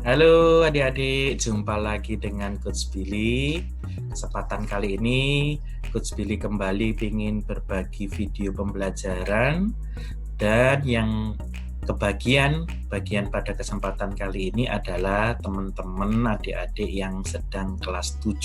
Halo adik-adik, jumpa lagi dengan Coach Billy. Kesempatan kali ini Coach Billy kembali ingin berbagi video pembelajaran, dan yang bagian pada kesempatan kali ini adalah teman-teman adik-adik yang sedang kelas 7.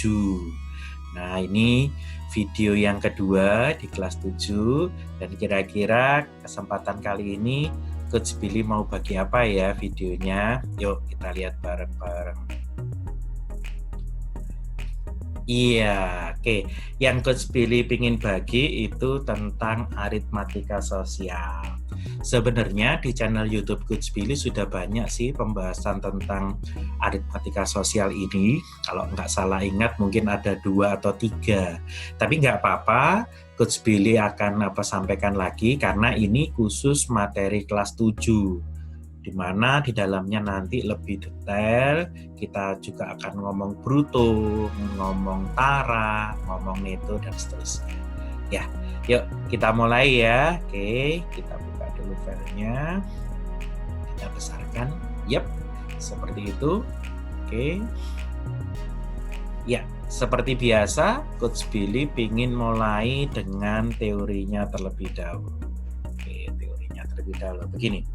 Nah, ini video yang kedua di kelas 7, dan kira-kira kesempatan kali ini Coach Billy mau bagi apa ya videonya? Yuk kita lihat bareng-bareng. Iya, oke. Yang Coach Billy ingin bagi itu tentang aritmatika sosial. Sebenarnya di channel YouTube Coach Billy sudah banyak sih pembahasan tentang aritmatika sosial ini. Kalau nggak salah ingat mungkin ada 2 atau 3. Tapi nggak apa-apa, Coach Billy akan sampaikan lagi karena ini khusus materi kelas 7. Di mana di dalamnya nanti lebih detail, kita juga akan ngomong bruto, ngomong tara, ngomong neto, dan seterusnya. Ya, yuk kita mulai ya. Oke, kita buka dulu filenya, kita besarkan. Yap, seperti itu. Oke. Ya, seperti biasa, Coach Billy ingin mulai dengan teorinya terlebih dahulu. Oke, teorinya terlebih dahulu. Begini.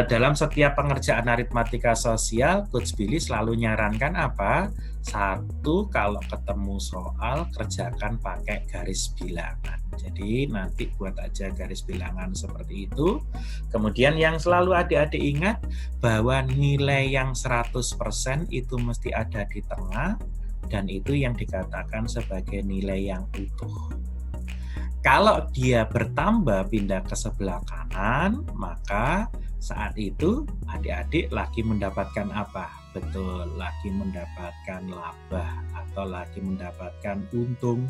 Dalam setiap pengerjaan aritmatika sosial, Coach Billy selalu nyarankan apa? Satu, kalau ketemu soal, kerjakan pakai garis bilangan. Jadi nanti buat aja garis bilangan seperti itu. Kemudian yang selalu adik-adik ingat, bahwa nilai yang 100% itu mesti ada di tengah, dan itu yang dikatakan sebagai nilai yang utuh. Kalau dia bertambah pindah ke sebelah kanan, maka saat itu adik-adik lagi mendapatkan apa? Betul, lagi mendapatkan laba atau lagi mendapatkan untung.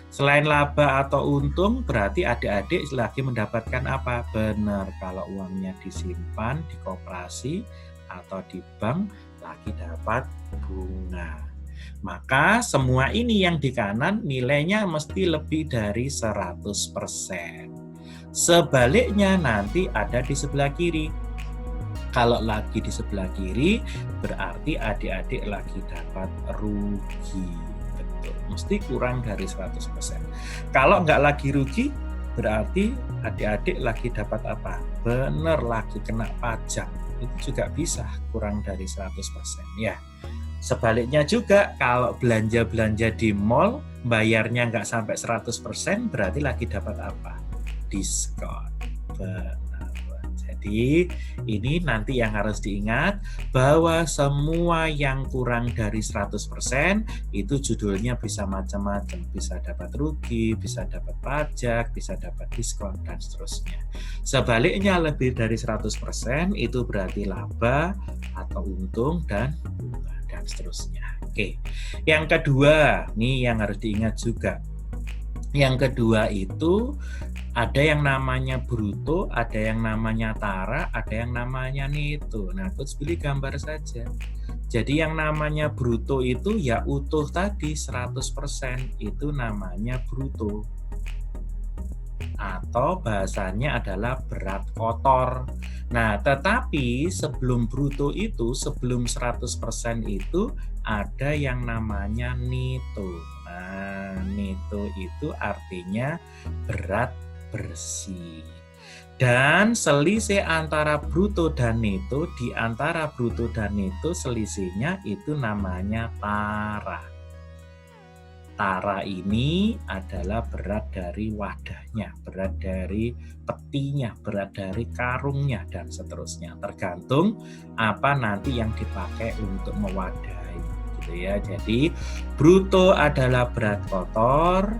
Selain laba atau untung, berarti adik-adik lagi mendapatkan apa? Benar, kalau uangnya disimpan di koperasi atau di bank, lagi dapat bunga. Maka semua ini yang di kanan nilainya mesti lebih dari 100%. Sebaliknya nanti ada di sebelah kiri. Kalau lagi di sebelah kiri, berarti adik-adik lagi dapat rugi. Betul, mesti kurang dari 100%. Kalau nggak lagi rugi, berarti adik-adik lagi dapat apa? Bener, lagi kena pajak. Itu juga bisa kurang dari 100%. Ya. Sebaliknya juga, kalau belanja-belanja di mall, bayarnya nggak sampai 100%, berarti lagi dapat apa? Diskon. Benar. Jadi, ini nanti yang harus diingat, bahwa semua yang kurang dari 100%, itu judulnya bisa macam-macam. Bisa dapat rugi, bisa dapat pajak, bisa dapat diskon, dan seterusnya. Sebaliknya, lebih dari 100%, itu berarti laba atau untung dan bunga, dan seterusnya. Oke, yang kedua, nih yang harus diingat juga. Yang kedua itu ada yang namanya bruto, ada yang namanya tara, ada yang namanya neto. Nah, Coach Billy gambar saja. Jadi yang namanya bruto itu ya utuh tadi 100%, itu namanya bruto. Atau bahasanya adalah berat kotor. Nah, tetapi sebelum bruto itu, sebelum 100% itu ada yang namanya neto. Nah, neto itu artinya berat bersih. Dan selisih antara bruto dan neto, di antara bruto dan neto selisihnya itu namanya tara. Tara ini adalah berat dari wadahnya, berat dari petinya, berat dari karungnya, dan seterusnya. Tergantung apa nanti yang dipakai untuk mewadahi, gitu ya. Jadi bruto adalah berat kotor,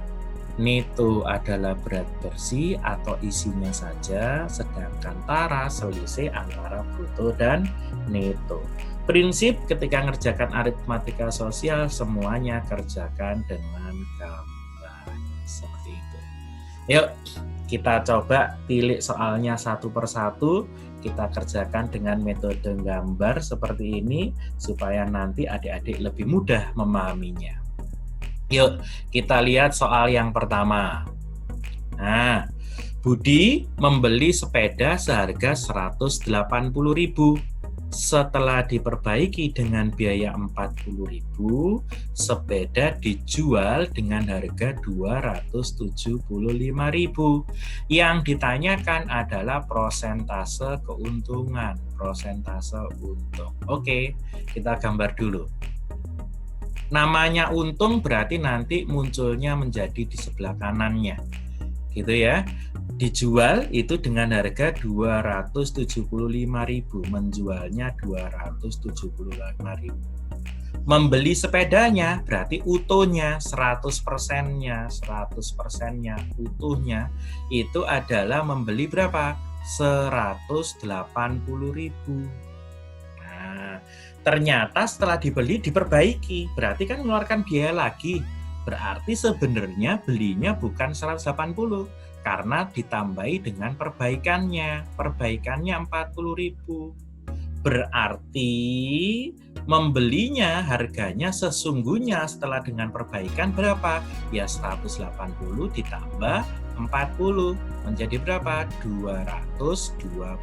neto adalah berat bersih atau isinya saja, sedangkan tara selisih antara bruto dan neto. Prinsip ketika ngerjakan aritmatika sosial, semuanya kerjakan dengan gambar. Seperti itu. Yuk, kita coba pilih soalnya satu persatu. Kita kerjakan dengan metode gambar seperti ini, supaya nanti adik-adik lebih mudah memahaminya. Yuk, kita lihat soal yang pertama. Nah, Budi membeli sepeda seharga 180.000. Setelah diperbaiki dengan biaya 40.000, sepeda dijual dengan harga 275.000. Yang ditanyakan adalah persentase keuntungan, persentase untung. Oke, kita gambar dulu. Namanya untung berarti nanti munculnya menjadi di sebelah kanannya. Gitu ya. Dijual itu dengan harga 275.000, menjualnya 275.000. Membeli sepedanya berarti utuhnya 100%-nya, 100%-nya utuhnya itu adalah membeli berapa? 180.000. Nah, ternyata setelah dibeli diperbaiki, berarti kan mengeluarkan biaya lagi. Berarti sebenarnya belinya bukan 180 karena ditambahi dengan perbaikannya. Perbaikannya 40.000. Berarti membelinya harganya sesungguhnya setelah dengan perbaikan berapa? Ya 180 ditambah 40 menjadi berapa? 220.000.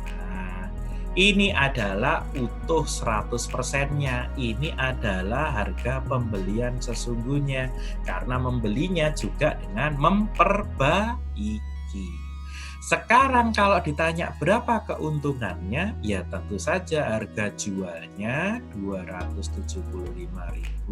Nah, ini adalah utuh 100%-nya. Ini adalah harga pembelian sesungguhnya. Karena membelinya juga dengan memperbaiki. Sekarang kalau ditanya berapa keuntungannya, ya tentu saja harga jualnya 275.000.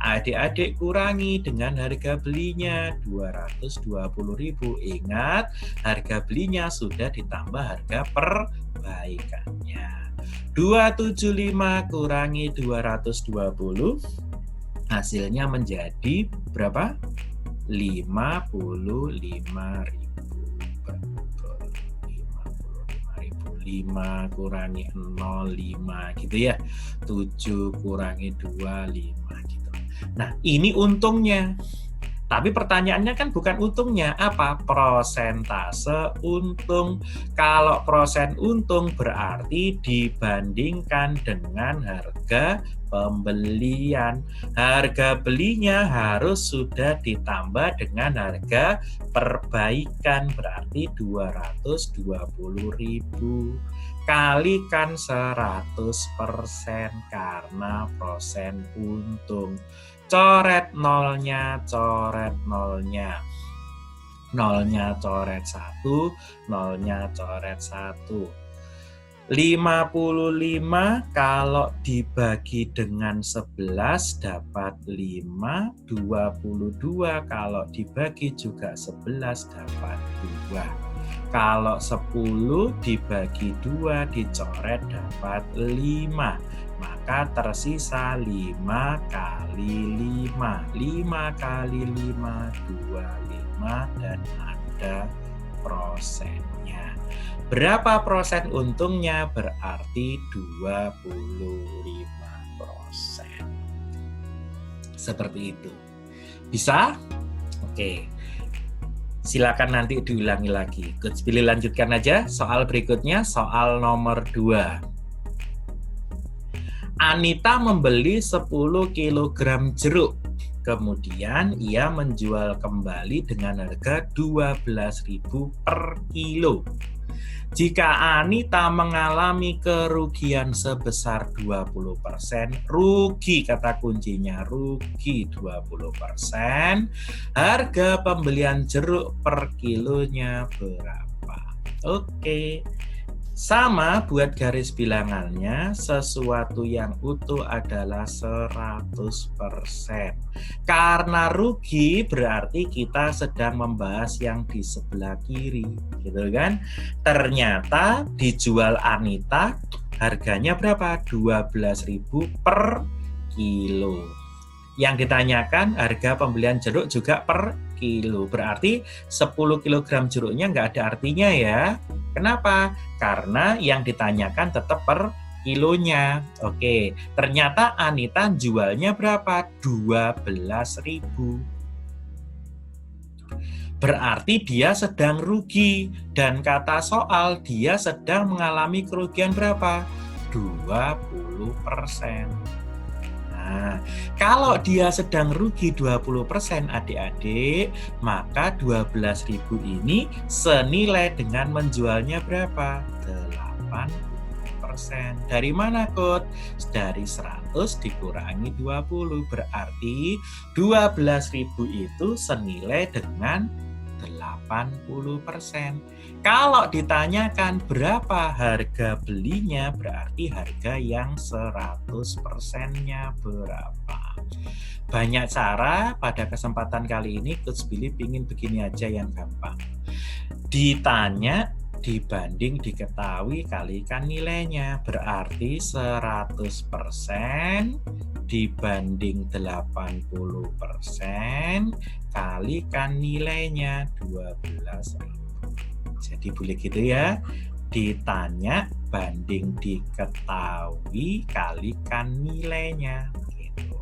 Adik-adik kurangi dengan harga belinya 220.000. Ingat, harga belinya sudah ditambah harga perbaikannya. 275 kurangi 220, hasilnya menjadi berapa? 55.000. 5 kurangi 0, 5 gitu ya. 7 kurangi 2, 5 gitu. Nah, ini untungnya. Tapi pertanyaannya kan bukan untungnya, apa? Persentase untung. Kalau persen untung berarti dibandingkan dengan harga pembelian. Harga belinya harus sudah ditambah dengan harga perbaikan, berarti 220.000. Kalikan 100% karena persen untung. Coret nolnya, coret nolnya. Nolnya coret 1, nolnya coret 1. 55 kalau dibagi dengan 11 dapat 5, 22 kalau dibagi juga 11 dapat 2. Kalau 10 dibagi 2 dicoret dapat 5. Maka tersisa 5 kali 5. 5 kali 5, 25 dan ada prosennya. Berapa persen untungnya? Berarti 25%. Seperti itu. Bisa? Oke. Silakan nanti diulangi lagi. Coach Billy lanjutkan aja. Soal berikutnya, soal nomor 2. Anita membeli 10 kg jeruk. Kemudian ia menjual kembali dengan harga 12.000 per kilo. Jika Anita mengalami kerugian sebesar 20%, rugi kata kuncinya, rugi 20%, harga pembelian jeruk per kilonya berapa? Oke. Sama buat garis bilangannya, sesuatu yang utuh adalah 100%. Karena rugi berarti kita sedang membahas yang di sebelah kiri, gitu kan? Ternyata dijual Anita harganya berapa? 12.000 per kilo. Yang ditanyakan harga pembelian jeruk juga per kilo. Berarti 10 kg jeruknya nggak ada artinya ya. Kenapa? Karena yang ditanyakan tetap per kilonya. Oke, ternyata Anita jualnya berapa? 12.000. Berarti dia sedang rugi. Dan kata soal, dia sedang mengalami kerugian berapa? 20%. Nah, kalau dia sedang rugi 20% adik-adik, maka 12.000 ini senilai dengan menjualnya berapa? 80. Dari mana, Coach? Dari 100 dikurangi 20. Berarti 12.000 itu senilai dengan 80%. Kalau ditanyakan berapa harga belinya, berarti harga yang 100%-nya berapa. Banyak cara, pada kesempatan kali ini Coach Billy pingin begini aja yang gampang. Ditanya dibanding diketahui kalikan nilainya, berarti 100% dibanding 80% kalikan nilainya 12.000. Jadi boleh gitu ya, ditanya banding diketahui kalikan nilainya gitu.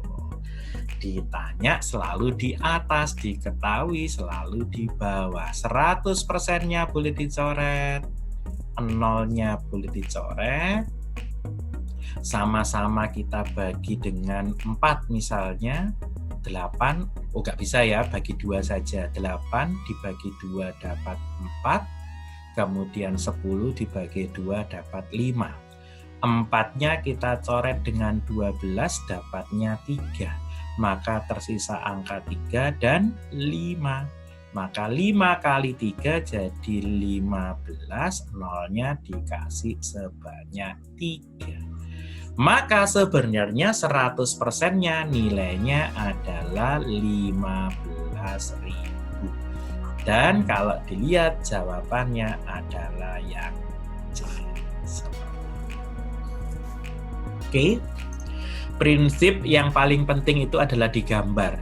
Ditanya selalu di atas, diketahui selalu di bawah. 100%-nya boleh dicoret, 0-nya boleh dicoret. Sama-sama kita bagi dengan 4 misalnya, 8, nggak bisa ya, bagi 2 saja. 8 dibagi 2 dapat 4, kemudian 10 dibagi 2 dapat 5. 4-nya kita coret dengan 12, dapatnya 3. Maka tersisa angka 3 dan 5. Maka 5 kali 3 jadi 15, 0-nya dikasih sebanyak 3. Maka sebenarnya 100%-nya nilainya adalah 15.000. Dan kalau dilihat jawabannya adalah yang C. Oke. Prinsip yang paling penting itu adalah digambar.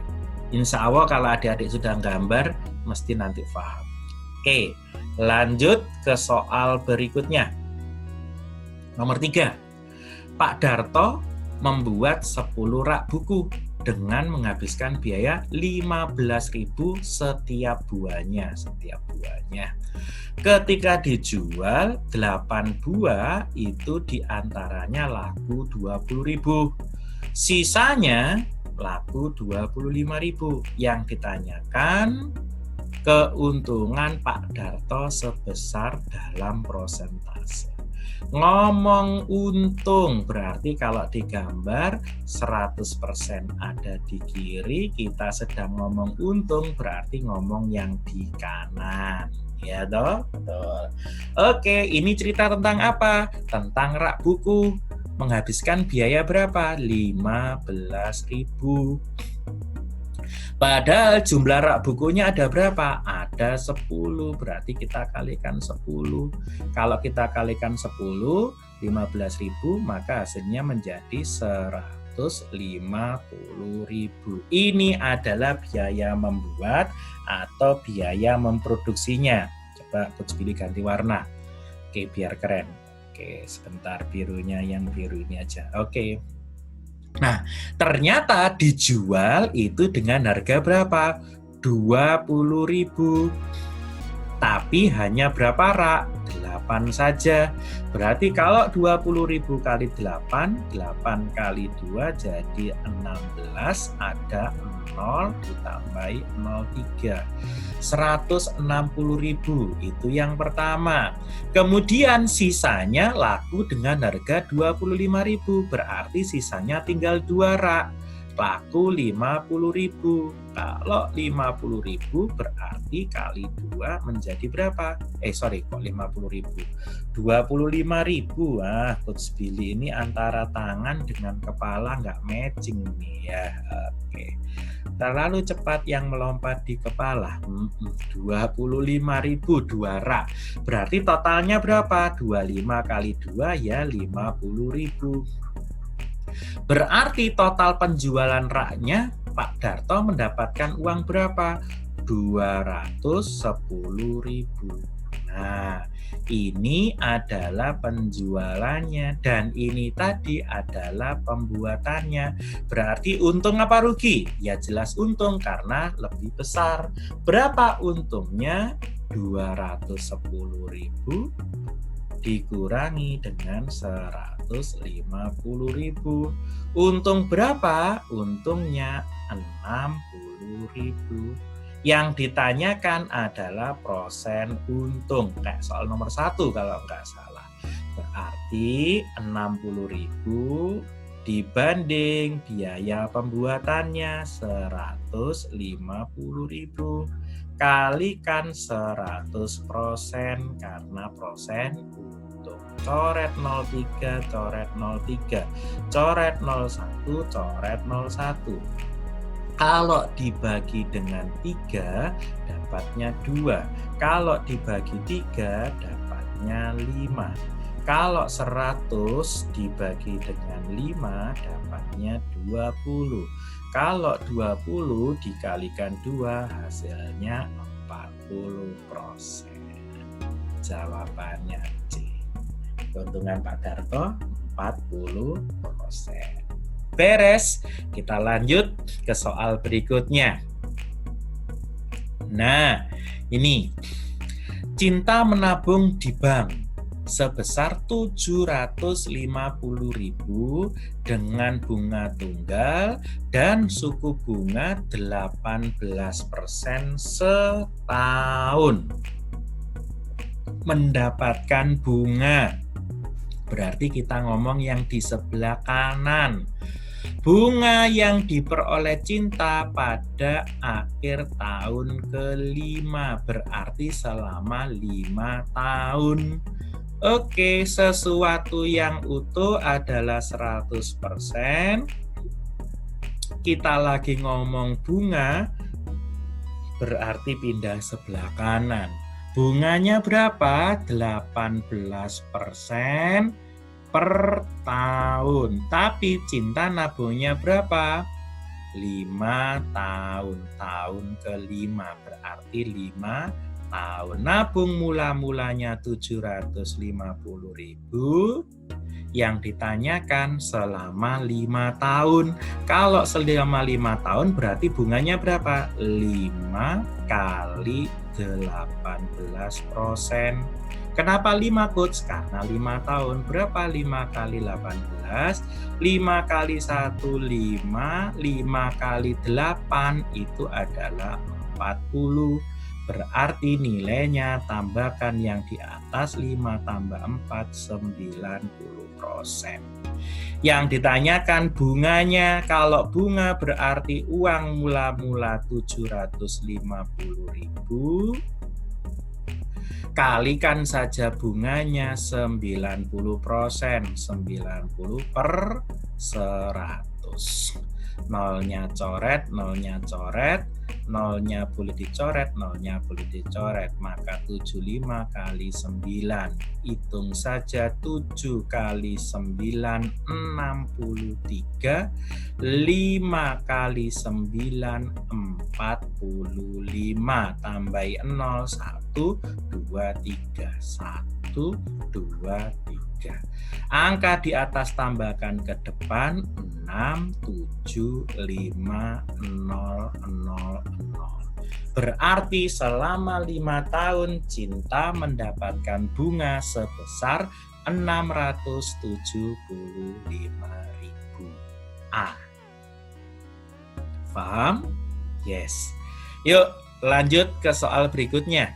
Insya Allah kalau adik-adik sudah gambar, mesti nanti paham. Oke, lanjut ke soal berikutnya. Nomor 3. Pak Darto membuat 10 rak buku dengan menghabiskan biaya 15.000 setiap buahnya. Ketika dijual 8 buah itu diantaranya laku 20.000. Sisanya laku 25.000. Yang ditanyakan keuntungan Pak Darto sebesar dalam persentase. Ngomong untung berarti kalau digambar 100% ada di kiri, kita sedang ngomong untung berarti ngomong yang di kanan. Ya toh? Betul. Oke, ini cerita tentang apa? Tentang rak buku. Menghabiskan biaya berapa? 15.000. Padahal jumlah rak bukunya ada berapa? Ada 10, berarti kita kalikan 10. Kalau kita kalikan 10, 15.000, maka hasilnya menjadi 150.000. Ini adalah biaya membuat atau biaya memproduksinya. Coba Coach Billy ganti warna. Oke, biar keren. Oke, sebentar, birunya yang biru ini aja. Oke. Nah, ternyata dijual itu dengan harga berapa? 20.000. Tapi hanya berapa rak? 8 saja. Berarti kalau 20.000 kali 8, 8 kali 2 jadi 16, ada 0 ditambahi 03. 160.000 itu yang pertama. Kemudian sisanya laku dengan harga 25.000, berarti sisanya tinggal 2 rak. Laku 50.000. Kalau 50.000 berarti kali 2 menjadi berapa? Kok 50.000? 25.000. Coach Billy ini antara tangan dengan kepala nggak matching nih ya. Oke. Terlalu cepat yang melompat di kepala. 25.000 2 rak. Berarti totalnya berapa? 25 kali 2 ya 50.000. Berarti total penjualan raknya Pak Darto mendapatkan uang berapa? 210.000. Nah, ini adalah penjualannya dan ini tadi adalah pembuatannya. Berarti untung apa rugi? Ya jelas untung karena lebih besar. Berapa untungnya? 210.000 dikurangi dengan 150.000. Untung berapa? Untungnya 60.000. Yang ditanyakan adalah persen untung. Kayak soal nomor 1 kalau nggak salah. Berarti 60.000 dibanding biaya pembuatannya 150.000. Kalikan 100% karena persen utuh. Coret 03, coret 03, coret 01, coret 01. Kalau dibagi dengan 3, dapatnya 2. Kalau dibagi 3, dapatnya 5. Kalau 100 dibagi dengan 5, dapatnya 20. Kalau 20 dikalikan 2, hasilnya 40%. Jawabannya C. Keuntungan Pak Darto 40%. Beres, kita lanjut ke soal berikutnya. Nah, ini Cinta menabung di bank sebesar 750.000 dengan bunga tunggal dan suku bunga 18% setahun. Mendapatkan bunga, berarti kita ngomong yang di sebelah kanan. Bunga yang diperoleh Cinta pada akhir tahun kelima, berarti selama 5 tahun. Oke, sesuatu yang utuh adalah 100%. Kita lagi ngomong bunga, berarti pindah sebelah kanan. Bunganya berapa? 18% per tahun. Tapi Cinta nabungnya berapa? 5 tahun. Tahun kelima, berarti 5 tahun. Nabung mula-mulanya 750.000. Yang ditanyakan selama 5 tahun. Kalau selama 5 tahun berarti bunganya berapa? 5 kali 18%. Kenapa 5 coach? Karena 5 tahun. Berapa 5 kali 18? 5 kali 1, 5. 5 kali 8 itu adalah 40. Berarti nilainya tambahkan yang di atas 5 tambah 4, 90%. Yang ditanyakan bunganya, kalau bunga berarti uang mula-mula 750.000. Kalikan saja bunganya 90%, 90 per 100. Nolnya coret, nolnya coret, nolnya boleh dicoret, nolnya boleh dicoret. Maka 75 kali 9. Hitung saja 7 kali 9, 63. 5 kali 9, 45. Tambahi 0, 1, 2, 3. 1, 2, 3. Angka di atas tambahkan ke depan 6, 7, 5, 0, 0, 0. Berarti selama 5 tahun Cinta mendapatkan bunga sebesar 675.000. A. Paham? Yes. Yuk lanjut ke soal berikutnya.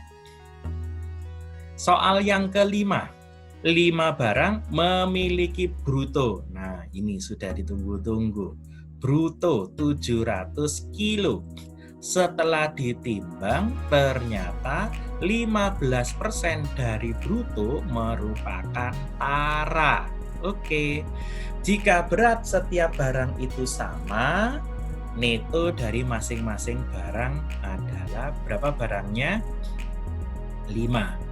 Soal yang kelima. 5 barang memiliki bruto. Nah, ini sudah ditunggu-tunggu. Bruto 700 kilo. Setelah ditimbang, ternyata 15% dari bruto merupakan tara. Oke. Jika berat setiap barang itu sama, neto dari masing-masing barang adalah berapa barangnya? 5.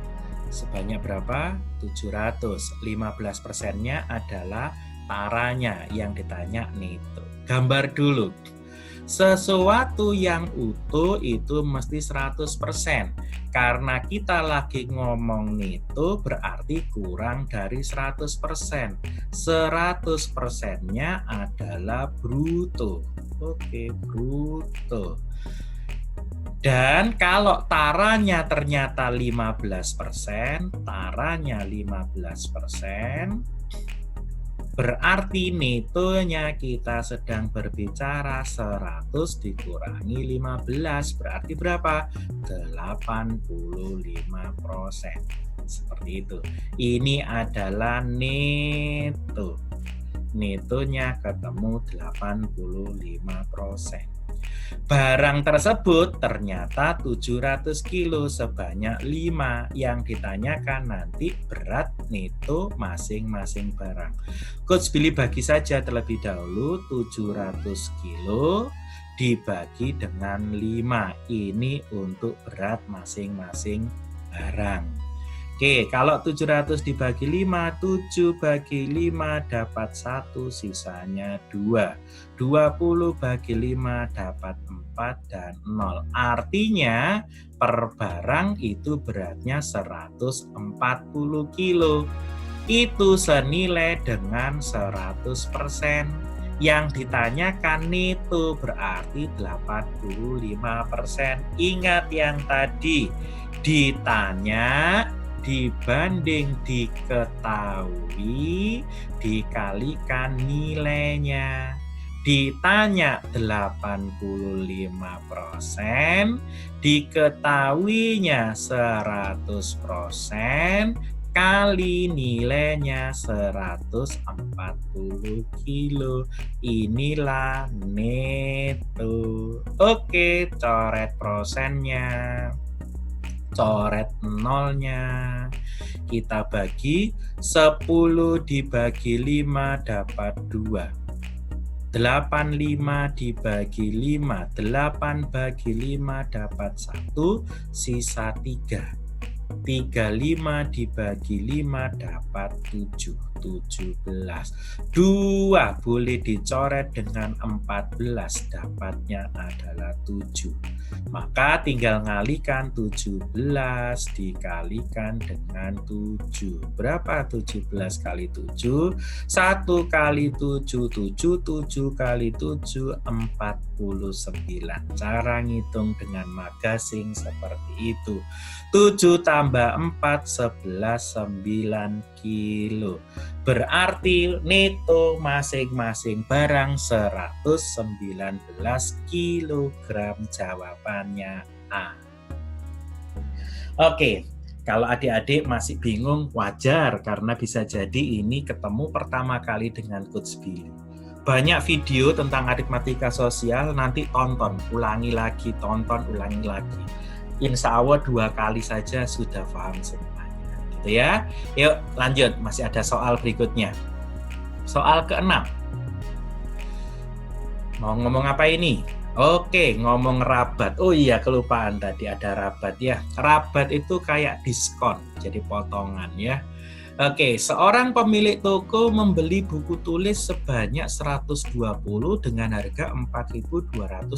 Sebanyak berapa? 700. 15%-nya adalah taranya, yang ditanya neto. Gambar dulu. Sesuatu yang utuh itu mesti 100%. Karena kita lagi ngomong neto berarti kurang dari 100%. 100%-nya adalah bruto. Oke, bruto. Dan kalau taranya ternyata 15%, taranya 15%, Berarti netonya kita sedang berbicara 100 dikurangi 15. Berarti berapa? 85%. Seperti itu. Ini adalah neto. Netonya ketemu 85%. Barang tersebut ternyata 700 kilo sebanyak 5. Yang ditanyakan nanti berat neto masing-masing barang. Coach Billy bagi saja terlebih dahulu 700 kilo dibagi dengan 5. Ini untuk berat masing-masing barang. Oke, kalau 700 dibagi 5, 7 bagi 5 dapat 1, sisanya 2. 20 bagi 5 dapat 4 dan 0. Artinya per barang itu beratnya 140 kilo. Itu senilai dengan 100%. Yang ditanyakan neto berarti 85%. Ingat yang tadi ditanya dibanding diketahui dikalikan nilainya. Ditanya 85%, diketahuinya 100%, kali nilainya 140 kilo. Inilah neto. Oke, coret prosennya. Coret nolnya. Kita bagi 10 dibagi 5 dapat 2. 85 dibagi 5, 8 bagi 5 dapat 1, sisa 3. 35 dibagi 5 dapat 7, 17. 2 boleh dicoret dengan 14, dapatnya adalah 7. Maka tinggal ngalikan 17 dikalikan dengan 7. Berapa 17 kali 7? 1 kali 7, 7 kali 7, 49. Cara ngitung dengan magasing seperti itu. 7 tambah 4, 11, 9 kilo. Berarti neto masing-masing barang 119 kilogram. Jawabannya A. Oke, kalau adik-adik masih bingung wajar karena bisa jadi ini ketemu pertama kali dengan Coach Billy. Banyak video tentang aritmatika sosial, nanti tonton, ulangi lagi, tonton, ulangi lagi. Insya Allah 2 kali saja sudah paham semuanya, gitu ya. Yuk lanjut, masih ada soal berikutnya. Soal ke-6. Mau ngomong apa ini? Oke, ngomong rabat. Oh iya, kelupaan tadi ada rabat ya. Rabat itu kayak diskon, jadi potongan ya. Oke, seorang pemilik toko membeli buku tulis sebanyak 120 dengan harga 4.250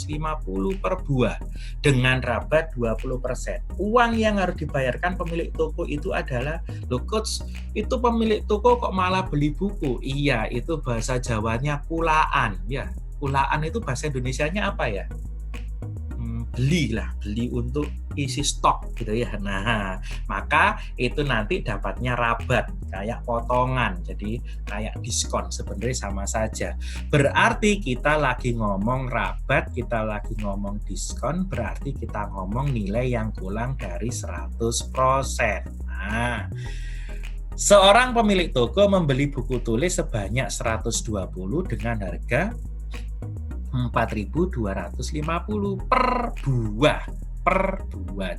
per buah dengan rabat 20%. Uang yang harus dibayarkan pemilik toko itu adalah, loh coach, itu pemilik toko kok malah beli buku? Iya, itu bahasa Jawanya kulaan ya. Kulaan itu bahasa Indonesianya apa ya? Beli untuk isi stok gitu ya. Nah, maka itu nanti dapatnya rabat, kayak potongan, jadi kayak diskon, sebenarnya sama saja. Berarti kita lagi ngomong rabat, kita lagi ngomong diskon, berarti kita ngomong nilai yang kurang dari 100%. Nah, seorang pemilik toko membeli buku tulis sebanyak 120 dengan harga 4.250 per buah.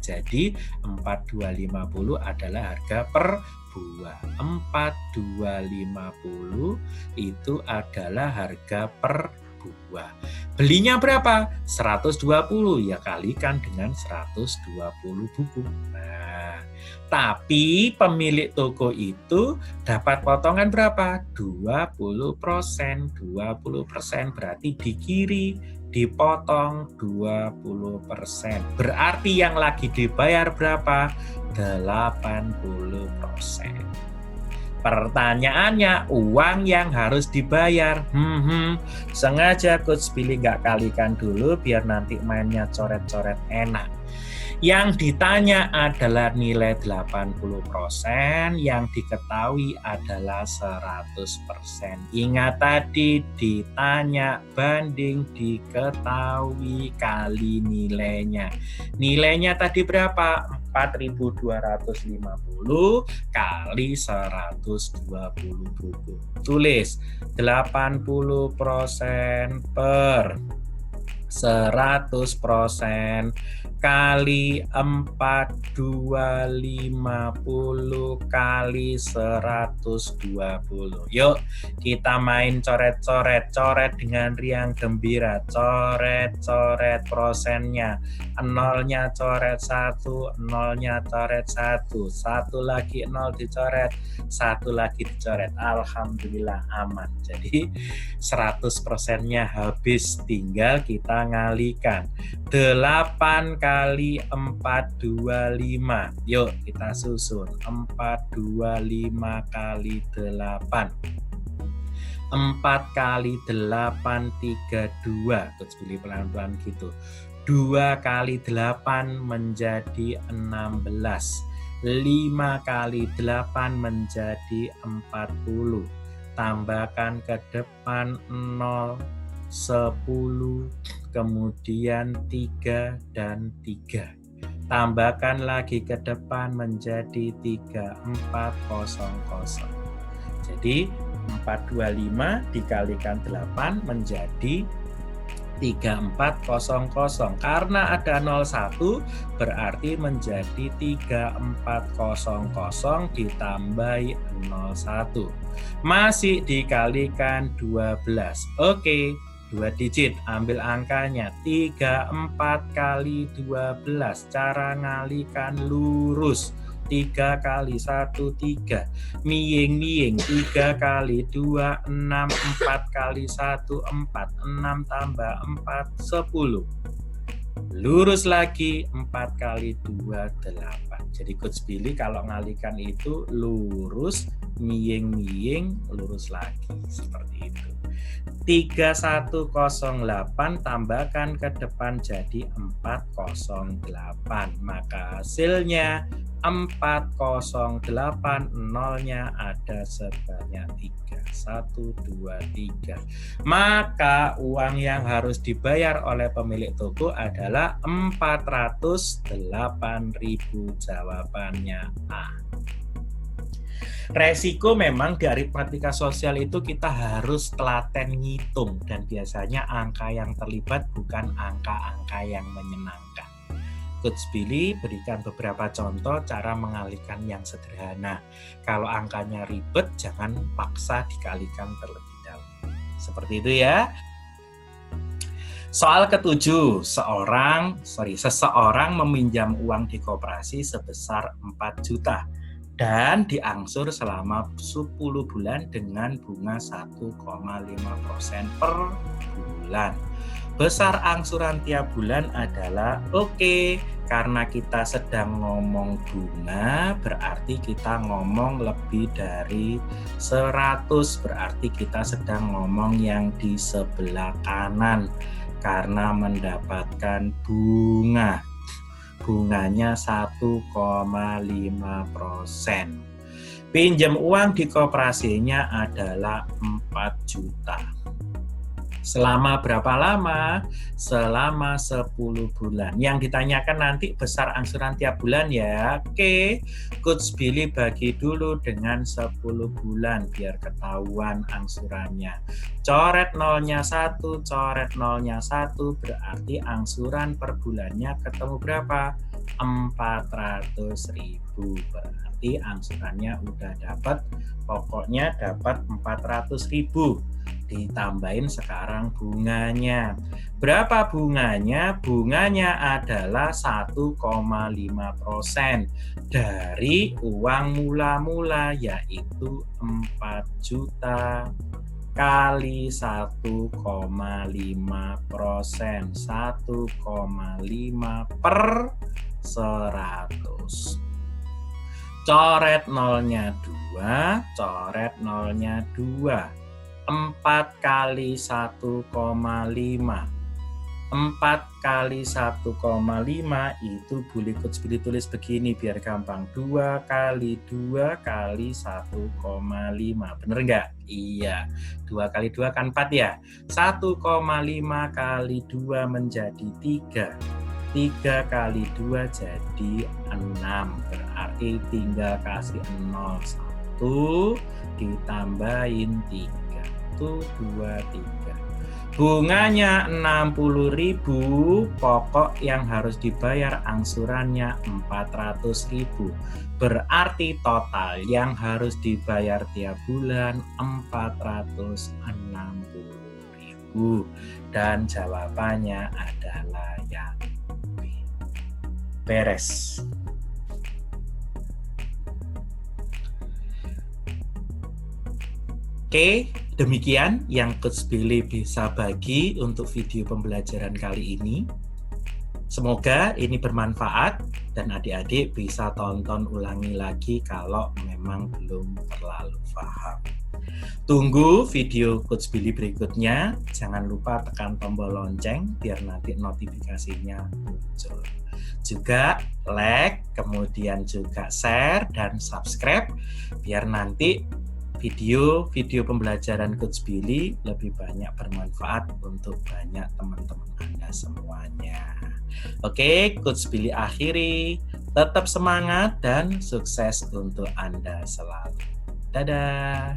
Jadi 4.250 adalah harga per buah. 4.250 itu adalah harga per buah. Belinya berapa? 120, ya kalikan dengan 120 buku. Nah, tapi pemilik toko itu dapat potongan berapa? 20%. 20% berarti di kiri dipotong 20%. Berarti yang lagi dibayar berapa? 80%. Pertanyaannya, uang yang harus dibayar. Sengaja Coach Billy nggak kalikan dulu biar nanti mainnya coret-coret enak. Yang ditanya adalah nilai 80%, yang diketahui adalah 100%. Ingat tadi ditanya banding diketahui kali nilainya. Nilainya tadi berapa? 4.250 kali 120 buku. Tulis 80% per 100% kali 4.250 kali 120. Yuk kita main coret-coret. Coret dengan riang gembira. Coret-coret prosennya. Nolnya coret 1, nolnya coret 1. Satu lagi nol dicoret, satu lagi dicoret. Alhamdulillah aman. Jadi 100%-nya habis, tinggal kita ngalikan. 8 kali 425. Yuk kita susun. 425 kali 8. 4 kali 8 32. Coach pilih pelan-pelan gitu. 2 kali 8 menjadi 16. 5 kali 8 menjadi 40. Tambahkan ke depan 0, 10, kemudian 3 dan 3. Tambahkan lagi ke depan menjadi 3400. Jadi 425 dikalikan 8 menjadi 3400. Karena ada 01 berarti menjadi 3400 ditambahi 01. Masih dikalikan 12. Oke, 2 digit, ambil angkanya. 34 kali 12. Cara ngalikan lurus. 3 kali 1, 3. Miying-miying. 3 kali 2, 6. 4 kali 1, 4. 6 tambah 4, 10. Lurus lagi. 4 kali 2, 8. Jadi Coach Billy kalau ngalikan itu lurus, miying-miying, lurus lagi. Seperti itu. 3108 tambahkan ke depan jadi 408. Maka hasilnya 408, nolnya ada sebanyak 3. 1, 2, 3. Maka uang yang harus dibayar oleh pemilik toko adalah 408.000. Jawabannya A. Resiko memang di aritmatika sosial itu kita harus telaten ngitung, dan biasanya angka yang terlibat bukan angka-angka yang menyenangkan. Coach Billy berikan beberapa contoh cara mengalihkan yang sederhana. Kalau angkanya ribet, jangan paksa dikalikan terlebih dahulu. Seperti itu ya. Soal ke-7, seseorang meminjam uang di koperasi sebesar 4 juta. Dan diangsur selama 10 bulan dengan bunga 1,5% per bulan. Besar angsuran tiap bulan adalah oke. Karena kita sedang ngomong bunga, berarti kita ngomong lebih dari 100. Berarti kita sedang ngomong yang di sebelah kanan. Karena mendapatkan bunga. Bunganya 1,5%. Pinjam uang di koperasinya adalah 4 juta. Selama berapa lama? Selama 10 bulan. Yang ditanyakan nanti besar angsuran tiap bulan ya. Oke, Coach Billy bagi dulu dengan 10 bulan biar ketahuan angsurannya. Coret nolnya 1, coret nolnya 1, berarti angsuran per bulannya ketemu berapa? 400.000. Berarti angsurannya udah dapat, pokoknya dapat 400.000. Ditambahin sekarang bunganya. Berapa bunganya? Bunganya adalah 1,5% dari uang mula-mula, yaitu 4 juta kali 1,5%. 1,5 per 100. Coret nolnya 2, coret nolnya 2. 4 kali 1,5. 4 kali 1,5 itu boleh Coach Billy tulis begini biar gampang. 2 kali 2 kali 1,5. Bener nggak? Iya. 2 kali 2 kan 4 ya. 1,5 kali 2 menjadi 3. 3 kali 2 jadi 6. Berarti tinggal kasih 0. 1 ditambahin 3. Itu 2, 3. Bunganya 60.000, pokok yang harus dibayar angsurannya 400.000. Berarti total yang harus dibayar tiap bulan 460.000. Dan jawabannya adalah yang B. Beres. Oke, demikian yang Coach Billy bisa bagi untuk video pembelajaran kali ini. Semoga ini bermanfaat dan adik-adik bisa tonton ulangi lagi kalau memang belum terlalu paham. Tunggu video Coach Billy berikutnya. Jangan lupa tekan tombol lonceng biar nanti notifikasinya muncul. Juga like, kemudian juga share dan subscribe biar nanti video-video pembelajaran Coach Billy lebih banyak bermanfaat untuk banyak teman-teman Anda semuanya. Oke, Coach Billy akhiri. Tetap semangat dan sukses untuk Anda selalu. Dadah!